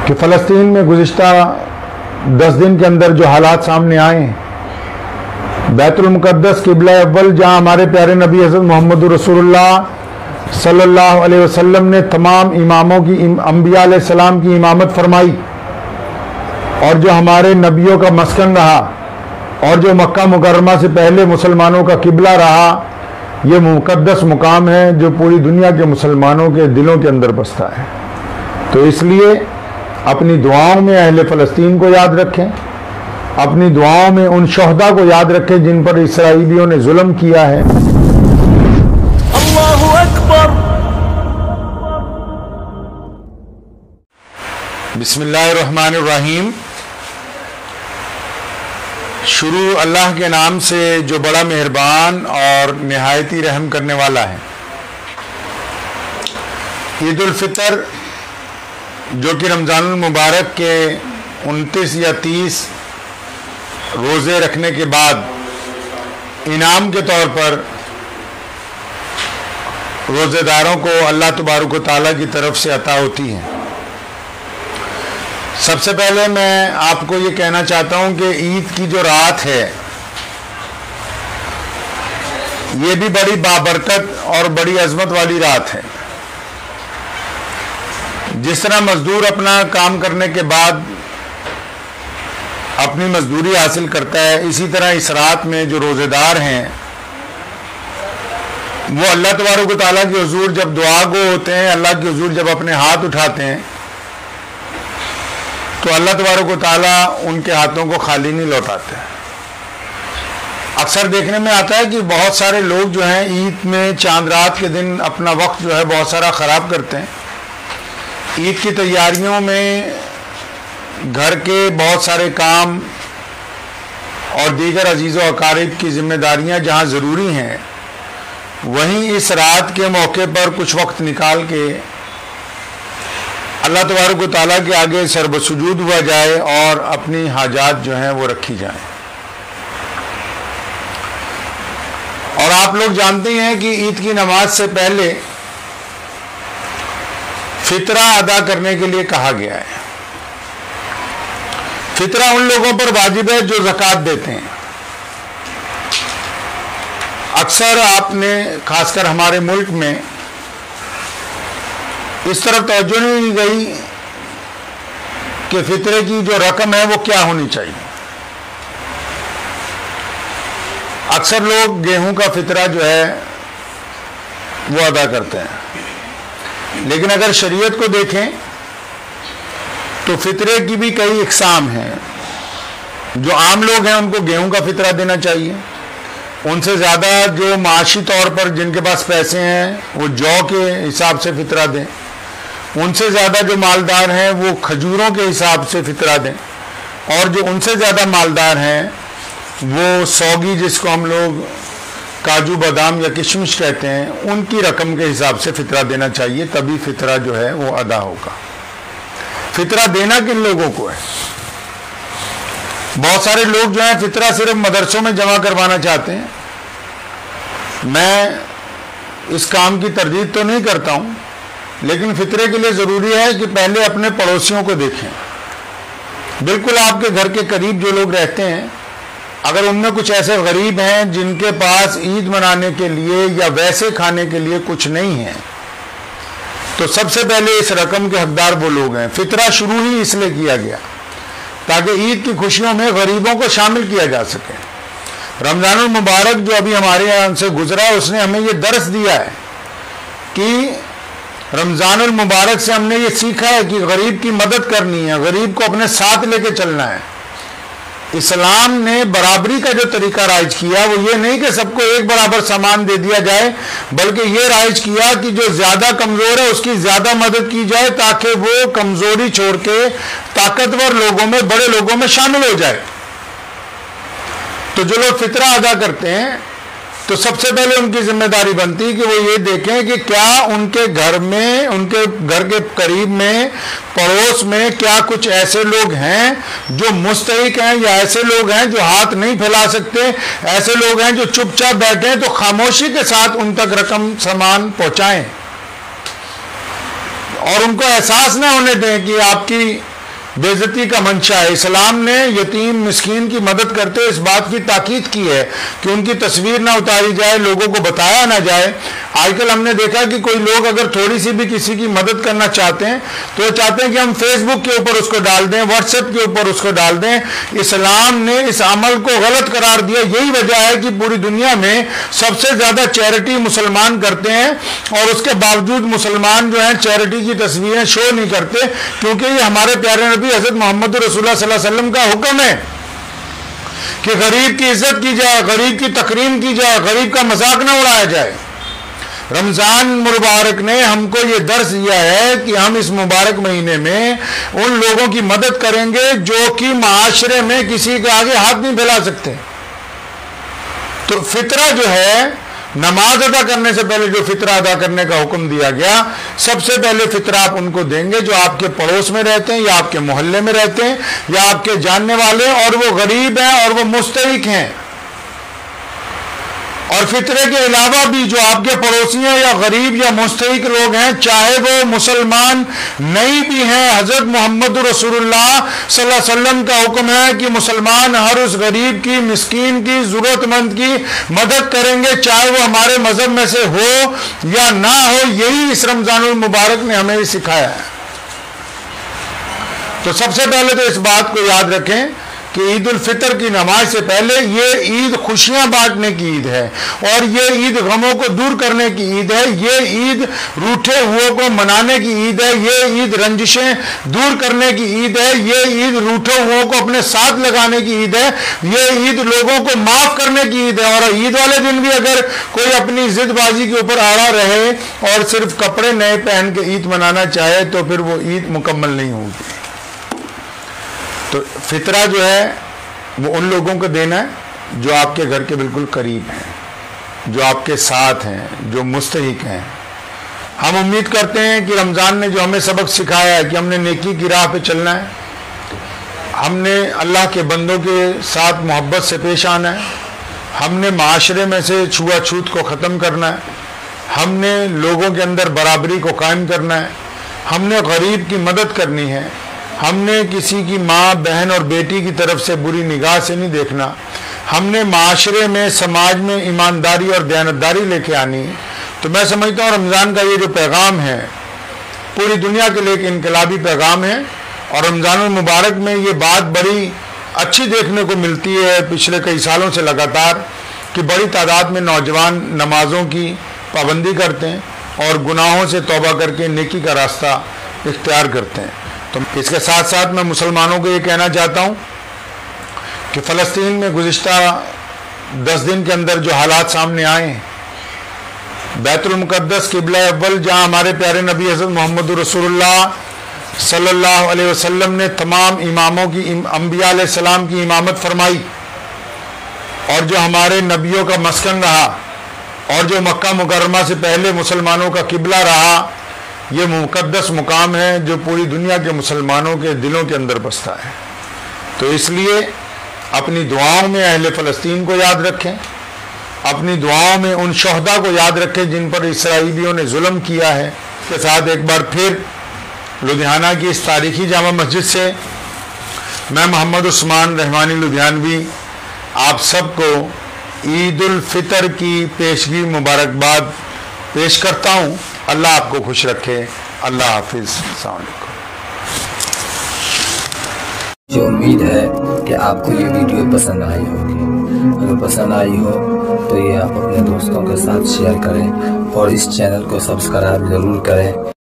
کہ فلسطین میں گزشتہ 10 دن کے اندر جو حالات سامنے آئے ہیں، بیت المقدس قبلہ اول جہاں ہمارے پیارے نبی حضرت محمد رسول اللہ صلی اللہ علیہ وسلم نے تمام اماموں کی انبیاء علیہ السلام کی امامت فرمائی، اور جو ہمارے نبیوں کا مسکن رہا، اور جو مکہ مکرمہ سے پہلے مسلمانوں کا قبلہ رہا، یہ مقدس مقام ہے جو پوری دنیا کے مسلمانوں کے دلوں کے اندر بستا ہے۔ تو اس لیے اپنی دعاؤں میں اہل فلسطین کو یاد رکھیں، اپنی دعاؤں میں ان شہداء کو یاد رکھیں جن پر اسرائیلیوں نے ظلم کیا ہے۔ اللہ اکبر۔ بسم اللہ الرحمن الرحیم۔ شروع اللہ کے نام سے جو بڑا مہربان اور نہایت ہی رحم کرنے والا ہے۔ عید الفطر جو کہ رمضان المبارک کے 29 یا 30 روزے رکھنے کے بعد انعام کے طور پر روزے داروں کو اللہ تبارک و تعالیٰ کی طرف سے عطا ہوتی ہیں۔ سب سے پہلے میں آپ کو یہ کہنا چاہتا ہوں کہ عید کی جو رات ہے یہ بھی بڑی بابرکت اور بڑی عظمت والی رات ہے۔ جس طرح مزدور اپنا کام کرنے کے بعد اپنی مزدوری حاصل کرتا ہے، اسی طرح اس رات میں جو روزے دار ہیں وہ اللہ تبارک و تعالیٰ کے حضور جب دعا گو ہوتے ہیں، اللہ کے حضور جب اپنے ہاتھ اٹھاتے ہیں تو اللہ تبارک و تعالیٰ ان کے ہاتھوں کو خالی نہیں لوٹاتے۔ اکثر دیکھنے میں آتا ہے کہ بہت سارے لوگ جو ہیں عید میں چاند رات کے دن اپنا وقت جو ہے بہت سارا خراب کرتے ہیں۔ عید کی تیاریوں میں گھر کے بہت سارے کام اور دیگر عزیز و اقارب کی ذمہ داریاں جہاں ضروری ہیں، وہیں اس رات کے موقع پر کچھ وقت نکال کے اللہ تبارک و تعالیٰ کے آگے سر بسجود ہوا جائے اور اپنی حاجات جو ہیں وہ رکھی جائیں۔ اور آپ لوگ جانتے ہیں کہ عید کی نماز سے پہلے فطرہ ادا کرنے کے لیے کہا گیا ہے۔ فطرہ ان لوگوں پر واجب ہے جو زکوٰۃ دیتے ہیں۔ اکثر آپ نے خاص کر ہمارے ملک میں اس طرف توجہ نہیں گئی کہ فطرے کی جو رقم ہے وہ کیا ہونی چاہیے۔ اکثر لوگ گیہوں کا فطرہ جو ہے وہ ادا کرتے ہیں، لیکن اگر شریعت کو دیکھیں تو فطرے کی بھی کئی اقسام ہیں۔ جو عام لوگ ہیں ان کو گیہوں کا فطرہ دینا چاہیے، ان سے زیادہ جو معاشی طور پر جن کے پاس پیسے ہیں وہ جو کے حساب سے فطرہ دیں، ان سے زیادہ جو مالدار ہیں وہ کھجوروں کے حساب سے فطرہ دیں، اور جو ان سے زیادہ مالدار ہیں وہ سوگی جس کو ہم لوگ کاجو بادام یا کشمش کہتے ہیں ان کی رقم کے حساب سے فطرہ دینا چاہیے، تبھی فطرہ جو ہے وہ ادا ہوگا۔ فطرہ دینا کن لوگوں کو ہے؟ بہت سارے لوگ جو ہیں فطرہ صرف مدرسوں میں جمع کروانا چاہتے ہیں۔ میں اس کام کی تردید تو نہیں کرتا ہوں، لیکن فطرے کے لیے ضروری ہے کہ پہلے اپنے پڑوسیوں کو دیکھیں۔ بالکل آپ کے گھر کے قریب جو لوگ رہتے ہیں، اگر ان میں کچھ ایسے غریب ہیں جن کے پاس عید منانے کے لیے یا ویسے کھانے کے لیے کچھ نہیں ہے، تو سب سے پہلے اس رقم کے حقدار وہ لوگ ہیں۔ فطرہ شروع ہی اس لیے کیا گیا تاکہ عید کی خوشیوں میں غریبوں کو شامل کیا جا سکے۔ رمضان المبارک جو ابھی ہمارے یہاں سے گزرا ہے اس نے ہمیں یہ درس دیا ہے کہ رمضان المبارک سے ہم نے یہ سیکھا ہے کہ غریب کی مدد کرنی ہے، غریب کو اپنے ساتھ لے کے چلنا ہے۔ اسلام نے برابری کا جو طریقہ رائج کیا وہ یہ نہیں کہ سب کو ایک برابر سامان دے دیا جائے، بلکہ یہ رائج کیا کہ جو زیادہ کمزور ہے اس کی زیادہ مدد کی جائے تاکہ وہ کمزوری چھوڑ کے طاقتور لوگوں میں، بڑے لوگوں میں شامل ہو جائے۔ تو جو لوگ فطرہ ادا کرتے ہیں تو سب سے پہلے ان کی ذمہ داری بنتی کہ وہ یہ دیکھیں کہ کیا ان کے گھر میں، ان کے گھر کے قریب میں، پڑوس میں کیا کچھ ایسے لوگ ہیں جو مستحق ہیں، یا ایسے لوگ ہیں جو ہاتھ نہیں پھیلا سکتے، ایسے لوگ ہیں جو چپ چاپ بیٹھے ہیں، تو خاموشی کے ساتھ ان تک رقم سامان پہنچائیں اور ان کو احساس نہ ہونے دیں کہ آپ کی बेइज्जती का मंशा है। इस्लाम ने यतीम मिस्कीन की मदद करते इस बात की ताकीद की है कि उनकी तस्वीर ना उतारी जाए, लोगों को बताया ना जाए। आजकल हमने देखा कि कोई लोग अगर थोड़ी सी भी किसी की मदद करना चाहते हैं तो वो चाहते हैं कि हम फेसबुक के ऊपर उसको डाल दें, व्हाट्सएप के ऊपर उसको डाल दें। इस्लाम ने इस अमल को गलत करार दिया। यही वजह है कि पूरी दुनिया में सबसे ज्यादा चैरिटी मुसलमान करते हैं और उसके बावजूद मुसलमान जो है चैरिटी की तस्वीरें शो नहीं करते, क्योंकि ये हमारे प्यारे नबी हज़रत मोहम्मद रसूलुल्लाह सल्लल्लाहु अलैहि वसल्लम का हुक्म है कि गरीब की इज्जत की जाए, गरीब की तकरीम की जाए, गरीब का मजाक न उड़ाया जाए। रमजान मुबारक ने हमको ये दर्स दिया है कि हम इस मुबारक महीने में उन लोगों की मदद करेंगे जो कि माशरे में किसी के आगे हाथ नहीं फैला सकते। तो फितरा जो है, नमाज अदा करने से पहले जो फितरा अदा करने का हुक्म दिया गया, सबसे पहले फितरा आप उनको देंगे जो आपके पड़ोस में रहते हैं या आपके मोहल्ले में रहते हैं या आपके जानने वाले, और वो गरीब हैं और वो मुस्तहिक हैं। और फितरे के अलावा भी जो आपके पड़ोसी हैं या गरीब या मुस्तहिक लोग हैं, चाहे वो मुसलमान नहीं भी हैं, हजरत मोहम्मद रसूलुल्लाह सल्लल्लाहु अलैहि वसल्लम का हुक्म है कि मुसलमान हर उस गरीब की, मिस्कीन की, जरूरतमंद की मदद करेंगे, चाहे वो हमारे मजहब में से हो या ना हो। यही इस रमजानुल मुबारक ने हमें सिखाया है। तो सबसे पहले तो इस बात को याद रखें कि ईद उल फितर की नमाज से पहले ये ईद खुशियां बांटने की ईद है और ये ईद गमों को दूर करने की ईद है। ये ईद रूठे हुओं को मनाने की ईद है। ये ईद रंजिशें दूर करने की ईद है। ये ईद रूठे हुओं को अपने साथ लगाने की ईद है। ये ईद लोगों को माफ करने की ईद है। और ईद वाले दिन भी अगर कोई अपनी जिदबाजी के ऊपर आड़ा रहे और सिर्फ कपड़े नए पहन के ईद मनाना चाहे तो फिर वो ईद मुकम्मल नहीं होगी। तो फितरा जो है वो उन लोगों को देना है जो आपके घर के बिल्कुल करीब हैं, जो आपके साथ हैं, जो मुस्तहिक हैं। हम उम्मीद करते हैं कि रमज़ान ने जो हमें सबक सिखाया है कि हमने नेकी की राह पे चलना है, हमने अल्लाह के बंदों के साथ मोहब्बत से पेश आना है, हमने माशरे में से छुआछूत को ख़त्म करना है, हमने लोगों के अंदर बराबरी को कायम करना है, हमने गरीब की मदद करनी है, हमने किसी की माँ, बहन और बेटी की तरफ से बुरी निगाह से नहीं देखना, हमने माशरे में, समाज में ईमानदारी और दयानतदारी लेके आनी है। तो मैं समझता हूँ रमज़ान का ये जो पैगाम है पूरी दुनिया के लिए एक इनकलाबी पैगाम है। और रमज़ानुल मुबारक में ये बात बड़ी अच्छी देखने को मिलती है पिछले कई सालों से लगातार कि बड़ी तादाद में नौजवान नमाज़ों की पाबंदी करते हैं और गुनाहों से तौबा करके नेकी का रास्ता इख्तियार करते हैं। तो इसके साथ साथ मैं मुसलमानों को ये कहना चाहता हूँ कि फ़लस्तीन में गुज़िश्ता 10 दिन के अंदर जो हालात सामने आए हैं, बैतुल मुक़द्दस क़िबला अव्वल जहाँ हमारे प्यारे नबी हज़रत मोहम्मद रसूलुल्लाह सल्लल्लाहु अलैहि वसल्लम ने तमाम इमामों की, अंबिया अलैहिस्सलाम की इमामत फरमाई और जो हमारे नबियों का मस्कन रहा और जो मक्का मुकर्रमा से पहले मुसलमानों का क़िबला रहा, ये मुक़द्दस मुकाम है जो पूरी दुनिया के मुसलमानों के दिलों के अंदर बसता है। तो इसलिए अपनी दुआओं में अहले फ़लस्तीन को याद रखें, अपनी दुआओं में उन शहदा को याद रखें जिन पर इसराइलियों ने जुल्म किया है। इसके साथ एक बार फिर लुधियाना की इस तारीखी जामा मस्जिद से मैं मोहम्मद उस्मान रहमानी लुधियानवी आप सबको ईद उल फितर की पेशगी मुबारकबाद पेश करता हूँ। अल्लाह आपको खुश रखे। अल्लाह हाफिज़। अस्सलाम वालेकुम। मुझे उम्मीद है कि आपको ये वीडियो पसंद आई होगी। अगर पसंद आई हो तो ये आप अपने दोस्तों के साथ शेयर करें और इस चैनल को सब्सक्राइब ज़रूर करें।